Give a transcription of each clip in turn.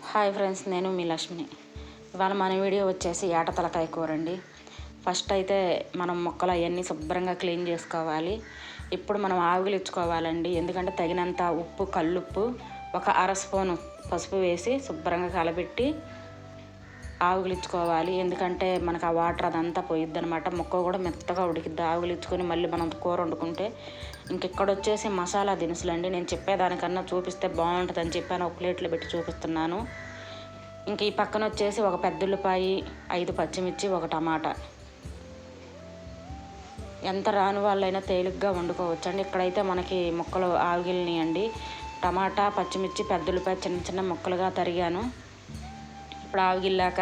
Hi friends, నేను మీ లక్ష్మిని. ఇవాళ మన వీడియో వచ్చేసి ఏట తలకాయ కూర అండి. ఫస్ట్ అయితే మనం ముక్కలు అవన్నీ శుభ్రంగా క్లీన్ చేసుకోవాలి. ఇప్పుడు మనం ఆవులు ఇచ్చుకోవాలండి. ఎందుకంటే తగినంత ఉప్పు, కల్లుప్పు, ఒక అర స్పూను పసుపు వేసి శుభ్రంగా కలబెట్టి ఆవులు ఇచ్చుకోవాలి. ఎందుకంటే మనకు ఆ వాటర్ అదంతా పోయిద్ది అనమాట. ముక్క కూడా మెత్తగా ఉడికిద్ది. ఆవులు ఇచ్చుకొని మళ్ళీ మనం కూర వండుకుంటే. ఇక్కడ వచ్చేసి మసాలా దినుసులు అండి. నేను చెప్పేదానికన్నా చూపిస్తే బాగుంటుందని చెప్పాను, ఒక ప్లేట్లో పెట్టి చూపిస్తున్నాను. ఈ పక్కన వచ్చేసి ఒక పెద్ద ఉల్లిపాయ, 5 పచ్చిమిర్చి, ఒక టమాటా. ఎంత రాని వాళ్ళైనా తేలిగ్గా వండుకోవచ్చు అండి. ఇక్కడైతే మనకి ముక్కలు ఆగిలినాయండి. టమాటా, పచ్చిమిర్చి, పెద్ద ఉల్లిపాయ చిన్న చిన్న ముక్కలుగా తరిగాను. ఇప్పుడు ఆగిల్లాక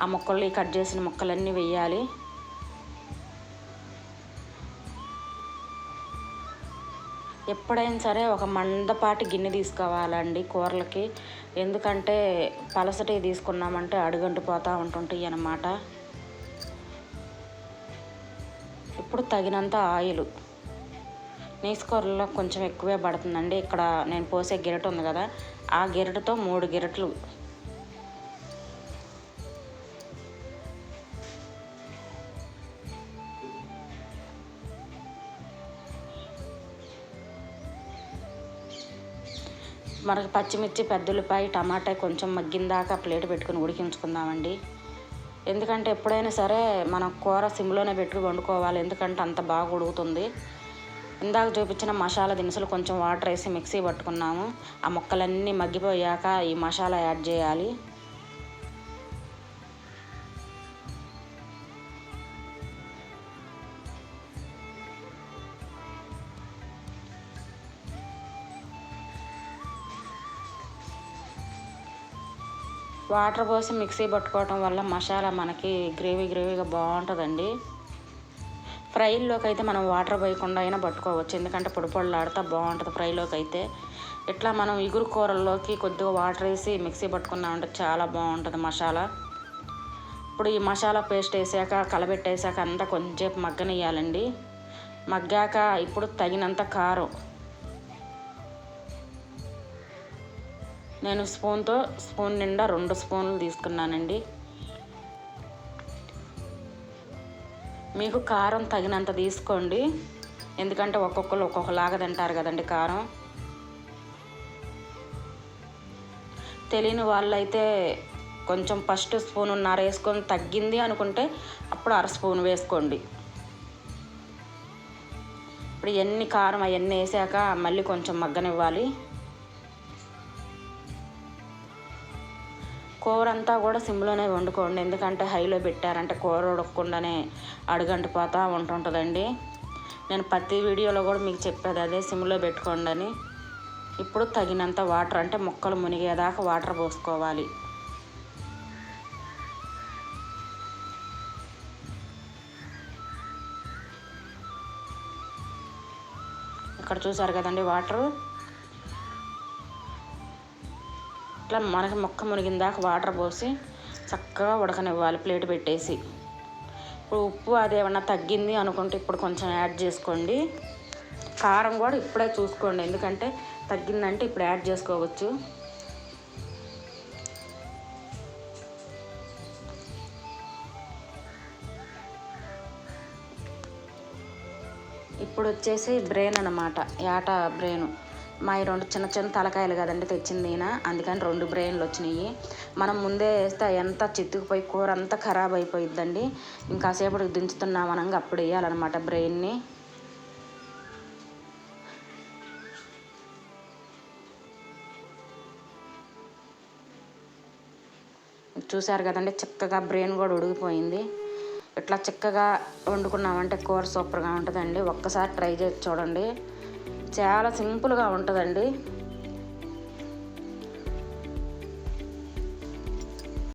ఆ ముక్కల్ని కట్ చేసిన ముక్కలన్నీ వేయాలి. ఎప్పుడైనా సరే ఒక మందపాటి గిన్నె తీసుకోవాలండి కూరలకి. ఎందుకంటే పలసటి తీసుకున్నామంటే అడుగంటిపోతూ ఉంటుంటాయి అన్నమాట. ఇప్పుడు తగినంత ఆయిల్. నీసు కూరలో కొంచెం ఎక్కువే పడుతుందండి. ఇక్కడ నేను పోసే గెరట ఉంది కదా, ఆ గెరటతో 3 గెరట్లు. మనకి పచ్చిమిర్చి, పెద్ద ఉల్లిపాయ, టమాటా కొంచెం మగ్గిన దాకా ప్లేట్ పెట్టుకుని ఉడికించుకుందామండి. ఎందుకంటే ఎప్పుడైనా సరే మనం కూర సిమ్లోనే పెట్టుకుని వండుకోవాలి. ఎందుకంటే అంత బాగా ఉడుకుతుంది. ఇందాక చూపించిన మసాలా దినుసులు కొంచెం వాటర్ వేసి మిక్సీ పట్టుకున్నాము. ఆ ముక్కలన్నీ మగ్గిపోయాక ఈ మసాలా యాడ్ చేయాలి. వాటర్ పోసి మిక్సీ పట్టుకోవటం వల్ల మసాలా మనకి గ్రేవీగా బాగుంటుందండి. ఫ్రైల్లోకి అయితే మనం వాటర్ పోయకుండా అయినా పట్టుకోవచ్చు. ఎందుకంటే పొడి పొడిలాడుతూ బాగుంటుంది ఫ్రైలోకి అయితే. ఇట్లా మనం ఇగురు కూరల్లోకి కొద్దిగా వాటర్ వేసి మిక్సీ పట్టుకున్నామంటే చాలా బాగుంటుంది మసాలా. ఇప్పుడు ఈ మసాలా పేస్ట్ వేసాక కలబెట్టేసాక అంతా కొంచెంసేపు మగ్గనియ్యాలండి. మగ్గాక ఇప్పుడు తగినంత కారం. నేను స్పూన్ నిండా 2 స్పూన్లు తీసుకున్నానండి. మీకు కారం తగినంత తీసుకోండి. ఎందుకంటే ఒక్కొక్కరు ఒక్కొక్కలాగా తింటారు కదండి కారం. తెలియని వాళ్ళైతే కొంచెం ఫస్ట్ స్పూనున్నర వేసుకొని తగ్గింది అనుకుంటే అప్పుడు అర స్పూన్ వేసుకోండి. ఇప్పుడు ఎన్ని కారం అవన్నీ వేసాక మళ్ళీ కొంచెం మగ్గనివ్వాలి. కూర అంతా కూడా సిమ్లోనే వండుకోండి. ఎందుకంటే హైలో పెట్టారంటే కూర ఉడకకుండానే అడుగంటిపోతూ ఉంటుంటుందండి. నేను ప్రతి వీడియోలో కూడా మీకు చెప్పేది అదే, సిమ్లో పెట్టుకోండి అని. ఇప్పుడు తగినంత వాటర్, అంటే ముక్కలు మునిగేదాకా వాటర్ పోసుకోవాలి. ఇక్కడ చూసారు కదండి వాటరు. ఇట్లా మనకి ముక్క మునిగిన దాకా వాటర్ పోసి చక్కగా ఉడకనివ్వాలి ప్లేట్ పెట్టేసి. ఇప్పుడు ఉప్పు అదేమన్నా తగ్గింది అనుకుంటే ఇప్పుడు కొంచెం యాడ్ చేసుకోండి. కారం కూడా ఇప్పుడే చూసుకోండి, ఎందుకంటే తగ్గిందంటే ఇప్పుడు యాడ్ చేసుకోవచ్చు. ఇప్పుడు వచ్చేసి బ్రెయిన్ అన్నమాట, ఏట బ్రెయిన్. మా 2 చిన్న చిన్న తలకాయలు కదండి తెచ్చింది ఈయన, అందుకని 2 బ్రెయిన్లు వచ్చినాయి. మనం ముందే వేస్తే ఎంత చిత్తుకుపోయి కూర అంతా ఖరాబ్ అయిపోయిద్దండి. ఇంకాసేపటికి దించుతున్నామనగా అప్పుడు వేయాలన్నమాట బ్రెయిన్ని. చూసారు కదండి, చక్కగా బ్రెయిన్ కూడా ఉడికిపోయింది. ఇట్లా చక్కగా వండుకున్నామంటే కూర సూపర్గా ఉంటుందండి. ఒక్కసారి ట్రై చేసి చూడండి, చాలా సింపుల్గా ఉంటుందండి.